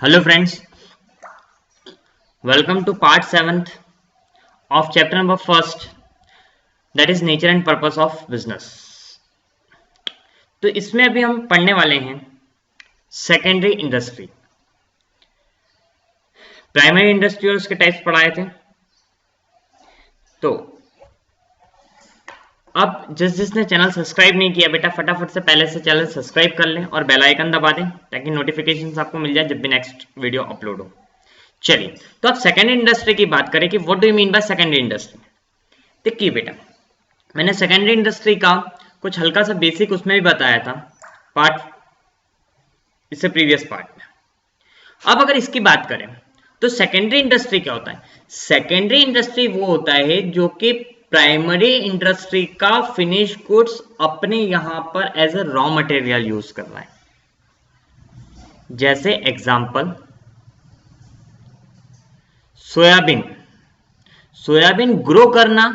Hello friends, welcome to part 7th of chapter number 1st, that is nature and purpose of business। तो इसमें अभी हम पढ़ने वाले हैं सेकेंडरी इंडस्ट्री। प्राइमरी इंडस्ट्री और उसके टाइप्स पढ़ाए थे। तो अब जिसने चैनल सब्सक्राइब नहीं किया बेटा फटाफट से पहले से चैनल सब्सक्राइब कर लें और बेल आइकन दबा दें ताकि नोटिफिकेशन आपको मिल जाए जब भी नेक्स्ट वीडियो अपलोड हो। चलिए, तो अब सेकेंडरी इंडस्ट्री की बात करें कि what do you mean by secondary industry. देखिए बेटा, मैंने सेकेंडरी इंडस्ट्री का कुछ हल्का सा बेसिक उसमें भी बताया था पार्ट इससे प्रीवियस पार्ट में। अब अगर इसकी बात करें तो सेकेंडरी इंडस्ट्री क्या होता है? सेकेंडरी इंडस्ट्री वो होता है जो कि प्राइमरी इंडस्ट्री का फिनिश गुड्स अपने यहां पर as a raw material use कर रहा है। जैसे एग्जांपल सोयाबीन ग्रो करना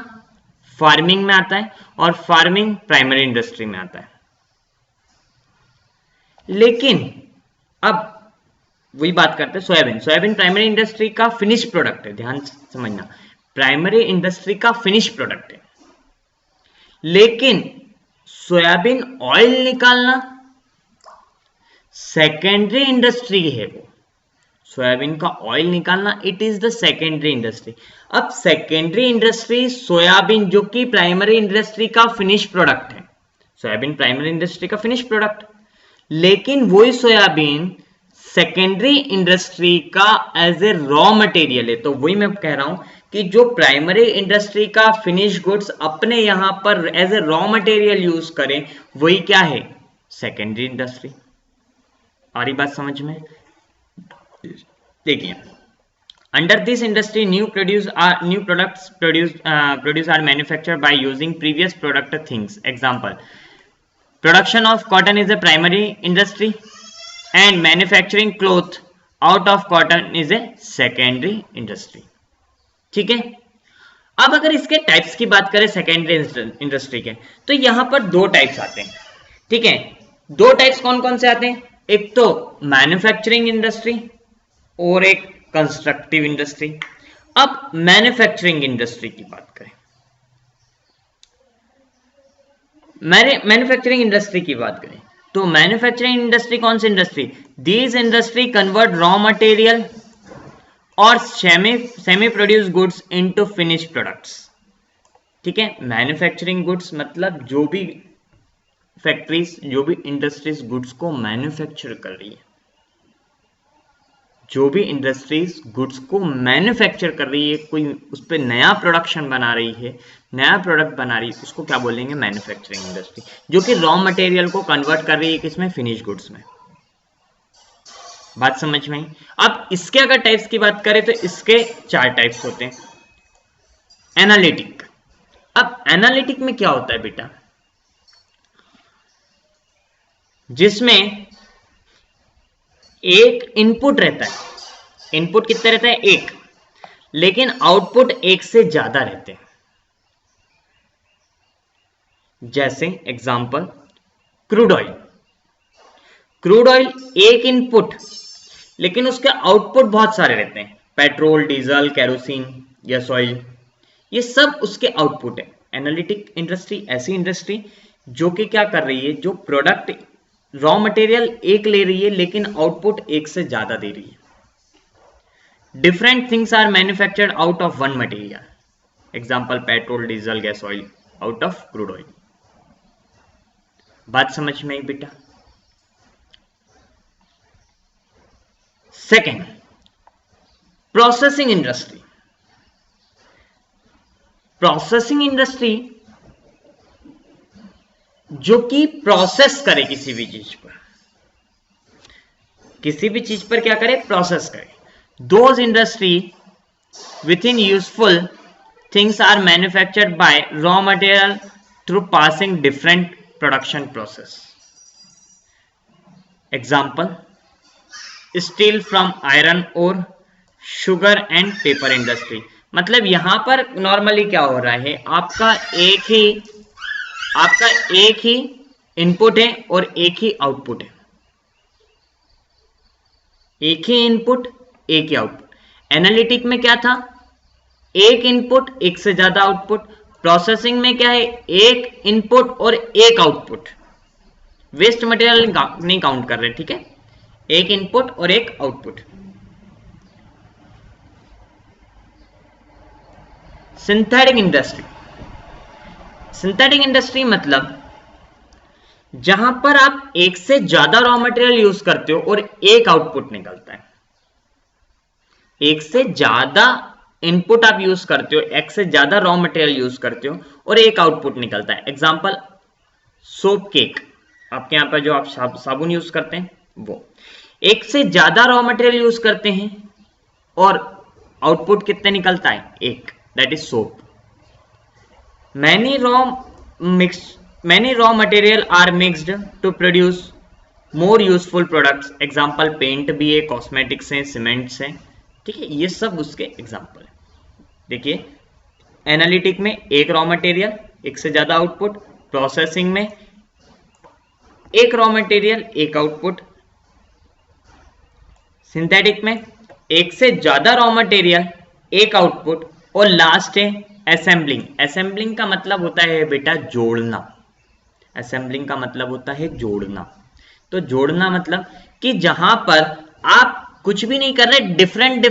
फार्मिंग में आता है और फार्मिंग प्राइमरी इंडस्ट्री में आता है। लेकिन अब वही बात करते हैं, सोयाबीन प्राइमरी इंडस्ट्री का फिनिश प्रोडक्ट है। ध्यान समझना, प्राइमरी इंडस्ट्री का फिनिश प्रोडक्ट है। लेकिन सोयाबीन ऑयल निकालना सेकेंडरी इंडस्ट्री है। वो सोयाबीन का ऑयल निकालना it is the secondary industry. अब सेकेंडरी इंडस्ट्री सोयाबीन जो कि प्राइमरी इंडस्ट्री का फिनिश प्रोडक्ट है, सोयाबीन प्राइमरी इंडस्ट्री का फिनिश प्रोडक्ट, लेकिन वही सोयाबीन सेकेंडरी इंडस्ट्री का एज ए रॉ मटेरियल है। तो वही मैं कह रहा हूं कि जो प्राइमरी इंडस्ट्री का फिनिश गुड्स अपने यहां पर as a raw material use करें वही क्या है? Secondary industry. आ रही बात समझ में? देखिए, under this industry new products produce are manufactured by using previous product things. Example, production of cotton is a primary industry and manufacturing cloth out of cotton is a secondary industry. ठीक है। अब अगर इसके types की बात करें secondary industry के, तो यहां पर दो टाइप्स आते हैं। ठीक है, दो टाइप्स कौन कौन से आते हैं? एक तो मैन्युफैक्चरिंग इंडस्ट्री और एक कंस्ट्रक्टिव इंडस्ट्री। अब मैन्युफैक्चरिंग इंडस्ट्री की बात करें, मैन्युफैक्चरिंग इंडस्ट्री की बात करें तो मैन्युफैक्चरिंग इंडस्ट्री कौन सी industry? These industry convert raw material और semi produce goods into finish products. ठीक है, मैन्युफैक्चरिंग गुड्स मतलब जो भी फैक्ट्रीज, जो भी इंडस्ट्रीज गुड्स को मैन्युफैक्चर कर रही है, जो भी इंडस्ट्रीज गुड्स को मैन्युफैक्चर कर रही है, कोई उस पर नया प्रोडक्शन बना रही है, नया प्रोडक्ट बना रही है, उसको क्या बोलेंगे? Manufacturing industry. जो कि रॉ मटेरियल को कन्वर्ट कर रही है किसमें? फिनिश गुड्स में। बात समझ में आई? अब इसके अगर टाइप्स की बात करें तो इसके चार टाइप्स होते हैं। एनालिटिक। अब एनालिटिक में क्या होता है बेटा? जिसमें एक इनपुट रहता है। इनपुट कितना रहता है? एक, लेकिन आउटपुट एक से ज्यादा रहते हैं। जैसे example crude oil. Crude oil एक इनपुट, लेकिन उसके आउटपुट बहुत सारे रहते हैं। Petrol, diesel, kerosene, gas oil, ये सब उसके आउटपुट है। एनालिटिक इंडस्ट्री ऐसी इंडस्ट्री जो कि क्या कर रही है, जो प्रोडक्ट रॉ मटेरियल एक ले रही है लेकिन आउटपुट एक से ज्यादा दे रही है। Different things are manufactured out of one material. Example petrol, diesel, gas oil out of crude oil. बात समझ में आई बेटा? Second, processing industry. Processing industry जो कि प्रोसेस करे किसी भी चीज पर, किसी भी चीज पर क्या करे? प्रोसेस करे। Those industry within useful things are manufactured by raw material through passing different production process. Example steel from iron और शुगर एंड पेपर इंडस्ट्री। मतलब यहां पर नॉर्मली क्या हो रहा है, आपका एक ही इनपुट है और एक ही आउटपुट है। एक ही इनपुट एक ही आउटपुट। एनालिटिक में क्या था, एक इनपुट एक से ज्यादा आउटपुट। प्रोसेसिंग में क्या है, एक इनपुट और एक आउटपुट। वेस्ट मटेरियल नहीं काउंट कर रहे, ठीक है, एक इनपुट और एक output. Synthetic industry, synthetic industry मतलब जहां पर आप एक से ज्यादा रॉ मटेरियल यूज करते हो और एक आउटपुट निकलता है। एक से ज्यादा इनपुट आप यूज करते हो, एक से ज्यादा रॉ मटेरियल यूज करते हो और एक आउटपुट निकलता है। एग्जांपल सोप केक, आपके यहां पर जो आप साबुन यूज करते हैं वो। एक से ज्यादा रॉ मटेरियल यूज करते हैं और आउटपुट कितने निकलता है, एक, that is soap. Many raw material are mixed to produce more useful products. Example paint भी है, कॉस्मेटिक्स है, सीमेंट्स है, ठीक है, ये सब उसके एग्जाम्पल है। देखिए एनालिटिक में एक रॉ मटेरियल एक से ज्यादा आउटपुट, प्रोसेसिंग में एक रॉ मटेरियल एक आउटपुट, सिंथेटिक में एक से ज्यादा रॉ मटेरियल एक आउटपुट, और लास्ट है असेंबलिंग। असेंबलिंग का मतलब होता है बेटा जोड़ना। असेंबलिंग का मतलब होता है जोड़ना। तो जोड़ना मतलब कि जहां पर आप कुछ भी नहीं कर रहे, डिफरेंट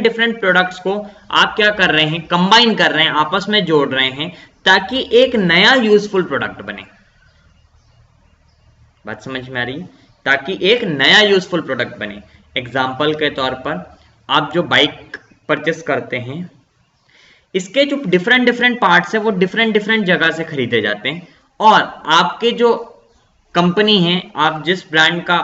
डिफरेंट प्रोडक्ट्स को आप क्या कर रहे हैं, कंबाइन कर रहे हैं, आपस में जोड़ रहे हैं ताकि एक नया यूजफुल प्रोडक्ट बने। बात समझ में आ रही है, ताकि एक नया यूजफुल प्रोडक्ट बने। एग्जाम्पल के तौर पर आप जो बाइक परचेस करते हैं, इसके जो डिफरेंट पार्ट्स है वो डिफरेंट जगह से खरीदे जाते हैं, और आपके जो कंपनी है, आप जिस ब्रांड का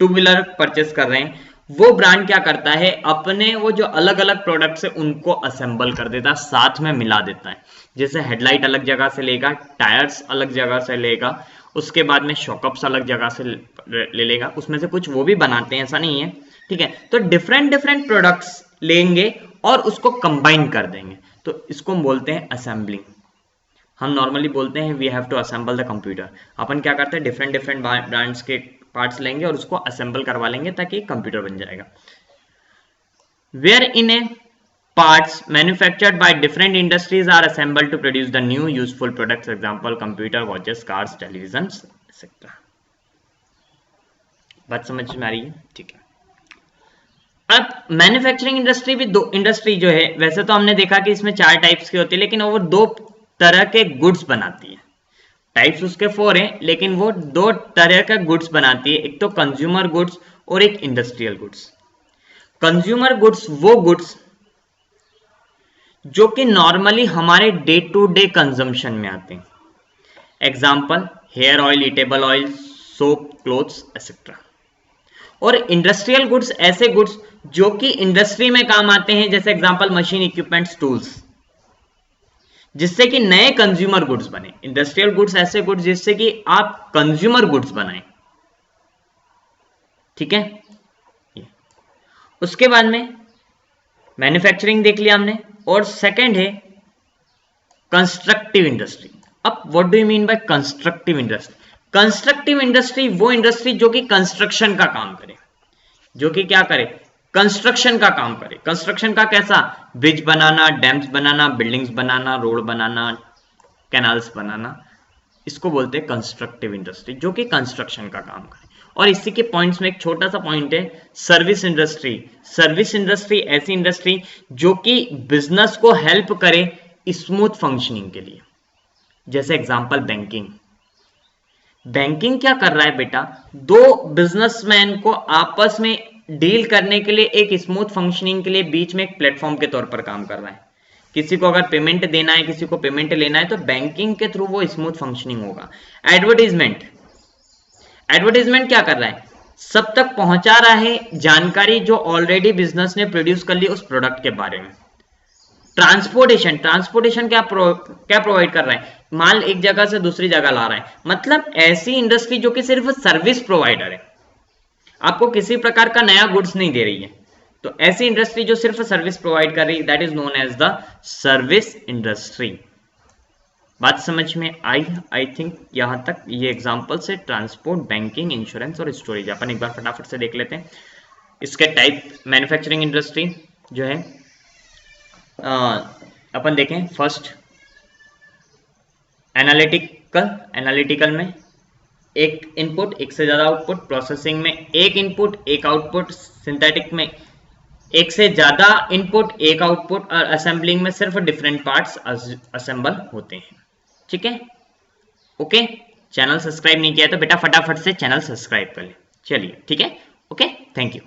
टू व्हीलर परचेस कर रहे हैं, वो ब्रांड क्या करता है, अपने वो जो अलग अलग प्रोडक्ट्स है उनको असेंबल कर देता है, साथ में मिला देता है। जैसे हेडलाइट अलग जगह से लेगा, टायर्स अलग जगह से लेगा, उसके बाद में शॉकअप्स अलग जगह से ले लेगा, उसमें से कुछ वो भी बनाते हैं, ऐसा नहीं है, ठीक है। तो डिफरेंट प्रोडक्ट्स लेंगे और उसको कंबाइन कर देंगे, तो इसको बोलते हैं असेंबलिंग। हम नॉर्मली बोलते हैं we have to assemble the computer. अपन क्या करते हैं, डिफरेंट ब्रांड्स के पार्ट्स लेंगे और उसको असेंबल करवा लेंगे ताकि कंप्यूटर बन जाएगा। Wherein a parts manufactured by different industries are assembled to produce the new useful products, example computer, watches, cars, televisions etcetera. बात समझ में आ रही है, ठीक है। अब मैन्युफैक्चरिंग इंडस्ट्री भी दो इंडस्ट्री जो है, वैसे तो हमने देखा कि इसमें 4 टाइप्स की होती है, लेकिन वो 2 तरह के गुड्स बनाती है। टाइप्स उसके 4 हैं, लेकिन वो 2 तरह का गुड्स बनाती है, एक तो कंज्यूमर गुड्स और एक इंडस्ट्रियल गुड्स। कंज्यूमर गुड्स वो गुड्स जो कि नॉर्मली हमारे डे टू डे कंजम्पशन में आते हैं। Example hair oil, eatable oil, soap, clothes etcetera. और इंडस्ट्रियल गुड्स ऐसे गुड्स जो कि इंडस्ट्री में काम आते हैं, जैसे एग्जांपल मशीन, इक्विपमेंट्स, टूल्स, जिससे कि नए कंज्यूमर गुड्स बने। इंडस्ट्रियल गुड्स ऐसे गुड्स जिससे कि आप कंज्यूमर गुड्स बनाएं, ठीक है। उसके बाद में मैन्युफैक्चरिंग देख लिया हमने, और सेकंड है कंस्ट्रक्टिव इंडस्ट्री। अब what do you mean by constructive industry? Constructive industry वो इंडस्ट्री जो कि कंस्ट्रक्शन का काम करे, जो कि क्या करे, कंस्ट्रक्शन का काम करे। कंस्ट्रक्शन का कैसा, ब्रिज बनाना, डैम्स बनाना, बिल्डिंग्स बनाना, रोड बनाना, कैनाल्स बनाना, इसको बोलते हैं कंस्ट्रक्टिव इंडस्ट्री, जो कि कंस्ट्रक्शन का काम करे। और इसी के पॉइंट्स में एक छोटा सा पॉइंट है सर्विस इंडस्ट्री। सर्विस इंडस्ट्री ऐसी इंडस्ट्री जो कि बिजनेस को हेल्प करे स्मूथ फंक्शनिंग के लिए। जैसे एग्जांपल बैंकिंग। बैंकिंग क्या कर रहा है बेटा, 2 बिजनेसमैन को आपस में डील करने के लिए, एक स्मूथ फंक्शनिंग के लिए बीच में एक प्लेटफॉर्म के तौर पर काम कर रहा है। किसी को अगर पेमेंट देना है, किसी को पेमेंट लेना है, तो बैंकिंग के थ्रू वो स्मूथ फंक्शनिंग होगा। एडवर्टाइजमेंट, एडवर्टाइजमेंट क्या कर रहा है, सब तक पहुंचा रहा है जानकारी जो ऑलरेडी बिजनेस ने प्रोड्यूस कर ली उस प्रोडक्ट के बारे में। ट्रांसपोर्टेशन, ट्रांसपोर्टेशन क्या प्रोवाइड कर रहा है, माल एक जगह से दूसरी जगह ला रहा है। मतलब ऐसी इंडस्ट्री जो कि सिर्फ सर्विस प्रोवाइडर है, आपको किसी प्रकार का नया गुड्स नहीं दे रही है, तो ऐसी इंडस्ट्री जो सिर्फ सर्विस प्रोवाइड कर रही है, that is known as the service industry. बात समझ में आई थिंक यहाँ तक ये एग्जांपल से ट्रांसपोर्ट, बैंकिंग, इंश्योरेंस और स्टोरेज अपन एक बार फटाफट से देख लेते हैं। इसके टाइप मैन्युफैक्चरिंग इंडस्ट्री जो है अपन देखें फर्स्ट एनालिटिकल में एक इनपुट एक से ज्यादा आउटपुट, प्रोसेसिंग में एक इनपुट एक आउटपुट, सिंथेटिक में एक से ज्यादा इनपुट एक आउटपुट और असेंबलिंग में सिर्फ डिफरेंट पार्ट्स असेंबल होते हैं। ठीक है, ओके। चैनल सब्सक्राइब नहीं किया तो बेटा फटाफट से चैनल सब्सक्राइब कर ले। चलिए ठीक है, ओके, थैंक यू।